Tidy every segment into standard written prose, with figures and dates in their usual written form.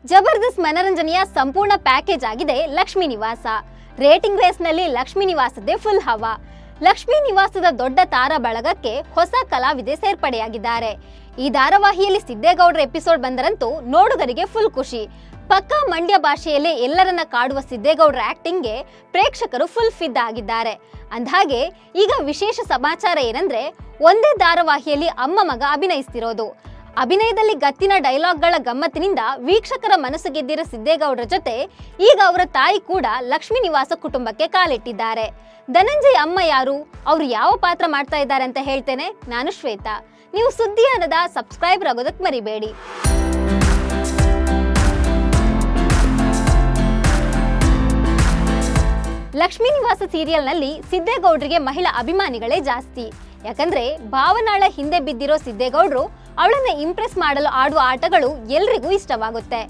ಜಬರ್ದಸ್ತ್ ಮನರಂಜನೆಯ ಸಂಪೂರ್ಣ ಪ್ಯಾಕೇಜ್ ಆಗಿದೆ ಲಕ್ಷ್ಮೀ ನಿವಾಸ. ರೇಟಿಂಗ್ ರೇಸ್ನಲ್ಲಿ ಲಕ್ಷ್ಮೀ ನಿವಾಸದ್ದೇ ಫುಲ್ ಹವಾ. ಲಕ್ಷ್ಮೀ ನಿವಾಸದ ದೊಡ್ಡ ತಾರಾ ಬಳಗಕ್ಕೆ ಹೊಸ ಕಲಾವಿದೆ ಸೇರ್ಪಡೆಯಾಗಿದ್ದಾರೆ. ಈ ಧಾರಾವಾಹಿಯಲ್ಲಿ ಸಿದ್ದೇಗೌಡರ ಎಪಿಸೋಡ್ ಬಂದರಂತೂ ನೋಡುಗರಿಗೆ ಫುಲ್ ಖುಷಿ. ಪಕ್ಕಾ ಮಂಡ್ಯ ಭಾಷೆಯಲ್ಲೇ ಎಲ್ಲರನ್ನ ಕಾಡುವ ಸಿದ್ದೇಗೌಡರ ಆಕ್ಟಿಂಗ್ಗೆ ಪ್ರೇಕ್ಷಕರು ಫುಲ್ ಫಿದಾ ಆಗಿದ್ದಾರೆ. ಅಂದಹಾಗೆ ಈಗ ವಿಶೇಷ ಸಮಾಚಾರ ಏನಂದ್ರೆ, ಒಂದೇ ಧಾರಾವಾಹಿಯಲ್ಲಿ ಅಮ್ಮ ಮಗ ಅಭಿನಯಿಸ್ತಿರೋದು. ಅಭಿನಯದಲ್ಲಿ ಗತ್ತಿನ ಡೈಲಾಗ್ಗಳ ಗಮ್ಮತ್ತಿನಿಂದ ವೀಕ್ಷಕರ ಮನಸ್ಸು ಗೆದ್ದಿರೋ ಸಿದ್ದೇಗೌಡರ ಜೊತೆ ಈಗ ಅವರ ತಾಯಿ ಕೂಡ ಲಕ್ಷ್ಮೀ ನಿವಾಸ ಕುಟುಂಬಕ್ಕೆ ಕಾಲಿಟ್ಟಿದ್ದಾರೆ. ಧನಂಜಯ್ ಅಮ್ಮ ಯಾರು, ಅವರು ಯಾವ ಪಾತ್ರ ಮಾಡ್ತಾ ಇದ್ದಾರೆ ಅಂತ ಹೇಳ್ತೇನೆ. ನಾನು ಶ್ವೇತಾ. ನೀವು ಸುದ್ದಿಯಾನದ ಸಬ್ಸ್ಕ್ರೈಬರ್ ಆಗೋದಕ್ಕೆ ಮರಿಬೇಡಿ. ಲಕ್ಷ್ಮೀ ನಿವಾಸ ಸೀರಿಯಲ್ನಲ್ಲಿ ಸಿದ್ದೇಗೌಡರಿಗೆ ಮಹಿಳಾ ಅಭಿಮಾನಿಗಳೇ ಜಾಸ್ತಿ. ಯಾಕಂದ್ರೆ ಭಾವನಾಳ ಹಿಂದೆ ಬಿದ್ದಿರೋ ಸಿದ್ದೇಗೌಡರು ಅವಳನ್ನ ಇಂಪ್ರೆಸ್ ಮಾಡಲು ಆಡುವ ಆಟಗಳು ಎಲ್ರಿಗೂ ಇಷ್ಟವಾಗುತ್ತೆ.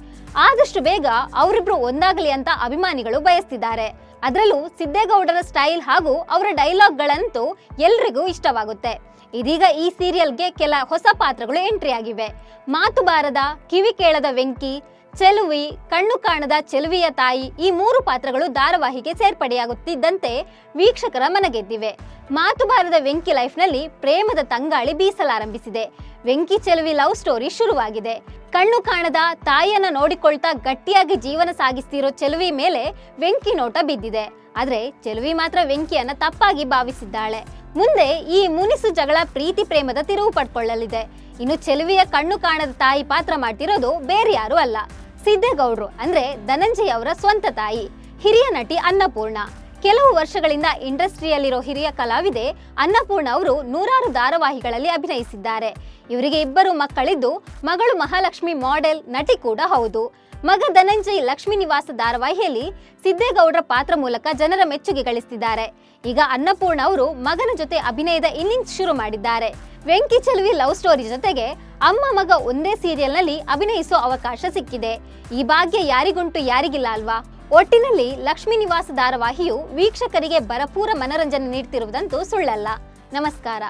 ಆದಷ್ಟು ಬೇಗ ಅವರಿಬ್ರು ಒಂದಾಗಲಿ ಅಂತ ಅಭಿಮಾನಿಗಳು ಬಯಸ್ತಿದ್ದಾರೆ. ಅದರಲ್ಲೂ ಸಿದ್ದೇಗೌಡರ ಸ್ಟೈಲ್ ಹಾಗೂ ಅವರ ಡೈಲಾಗ್ಗಳಂತೂ ಎಲ್ರಿಗೂ ಇಷ್ಟವಾಗುತ್ತೆ. ಇದೀಗ ಈ ಸೀರಿಯಲ್ಗೆ ಕೆಲ ಹೊಸ ಪಾತ್ರಗಳು ಎಂಟ್ರಿ ಆಗಿವೆ. ಮಾತು ಬಾರದ, ಕಿವಿ ಕೇಳದ ವೆಂಕಿ, ಚೆಲುವಿ, ಕಣ್ಣು ಕಾಣದ ಚೆಲುವಿಯ ತಾಯಿ, ಈ 3 ಪಾತ್ರಗಳು ಧಾರಾವಾಹಿಗೆ ಸೇರ್ಪಡೆಯಾಗುತ್ತಿದ್ದಂತೆ ವೀಕ್ಷಕರ ಮನಗೆದ್ದಿವೆ. ಮಾತು ಬಾರದ ವೆಂಕಿ ಲೈಫ್ನಲ್ಲಿ ಪ್ರೇಮದ ತಂಗಾಳಿ ಬೀಸಲಾರಂಭಿಸಿದೆ. ವೆಂಕಿ ಚೆಲುವಿ ಲವ್ ಸ್ಟೋರಿ ಶುರುವಾಗಿದೆ. ಕಣ್ಣು ಕಾಣದ ತಾಯಿಯನ್ನ ನೋಡಿಕೊಳ್ತಾ ಗಟ್ಟಿಯಾಗಿ ಜೀವನ ಸಾಗಿಸ್ತಿರೋ ಚೆಲುವಿ ಮೇಲೆ ವೆಂಕಿ ನೋಟ ಬಿದ್ದಿದೆ. ಆದ್ರೆ ಚೆಲುವಿ ಮಾತ್ರ ವೆಂಕಿಯನ್ನ ತಪ್ಪಾಗಿ ಭಾವಿಸಿದ್ದಾಳೆ. ಮುಂದೆ ಈ ಮುನಿಸು ಜಗಳ ಪ್ರೀತಿ ಪ್ರೇಮದ ತಿರುವು ಪಡ್ಕೊಳ್ಳಲಿದೆ. ಇನ್ನು ಚೆಲುವಿಯ ಕಣ್ಣು ಕಾಣದ ತಾಯಿ ಪಾತ್ರ ಮಾಡ್ತಿರೋದು ಬೇರೆ ಯಾರು ಅಲ್ಲ, ಸಿದ್ದೇಗೌಡರು ಅಂದ್ರೆ ಧನಂಜಯ್ ಅವರ ಸ್ವಂತ ತಾಯಿ, ಹಿರಿಯ ನಟಿ ಅನ್ನಪೂರ್ಣ. ಕೆಲವು ವರ್ಷಗಳಿಂದ ಇಂಡಸ್ಟ್ರಿಯಲ್ಲಿರೋ ಹಿರಿಯ ಕಲಾವಿದೆ ಅನ್ನಪೂರ್ಣ ಅವರು ನೂರಾರು ಧಾರಾವಾಹಿಗಳಲ್ಲಿ ಅಭಿನಯಿಸಿದ್ದಾರೆ. ಇವರಿಗೆ 2 ಮಕ್ಕಳಿದ್ದು, ಮಗಳು ಮಹಾಲಕ್ಷ್ಮಿ ಮಾಡೆಲ್, ನಟಿ ಕೂಡ ಹೌದು. ಮಗ ಧನಂಜಯ್ ಲಕ್ಷ್ಮೀ ನಿವಾಸ ಧಾರಾವಾಹಿಯಲ್ಲಿ ಸಿದ್ದೇಗೌಡರ ಪಾತ್ರ ಮೂಲಕ ಜನರ ಮೆಚ್ಚುಗೆ ಗಳಿಸ್ತಿದ್ದಾರೆ. ಈಗ ಅನ್ನಪೂರ್ಣ ಅವರು ಮಗನ ಜೊತೆ ಅಭಿನಯದ ಇನ್ನಿಂಗ್ಸ್ ಶುರು ಮಾಡಿದ್ದಾರೆ. ವೆಂಕಿ ಚೆಲುವಿ ಲವ್ ಸ್ಟೋರಿ ಜೊತೆಗೆ ಅಮ್ಮ ಮಗ ಒಂದೇ ಸೀರಿಯಲ್ನಲ್ಲಿ ಅಭಿನಯಿಸುವ ಅವಕಾಶ ಸಿಕ್ಕಿದೆ. ಈ ಭಾಗ್ಯ ಯಾರಿಗುಂಟು ಯಾರಿಗಿಲ್ಲ ಅಲ್ವಾ? ಒಟ್ಟಿನಲ್ಲಿ ಲಕ್ಷ್ಮೀ ನಿವಾಸ ಧಾರಾವಾಹಿಯು ವೀಕ್ಷಕರಿಗೆ ಭರಪೂರ ಮನರಂಜನೆ ನೀಡ್ತಿರುವುದಂತೂ ಸುಳ್ಳಲ್ಲ. ನಮಸ್ಕಾರ.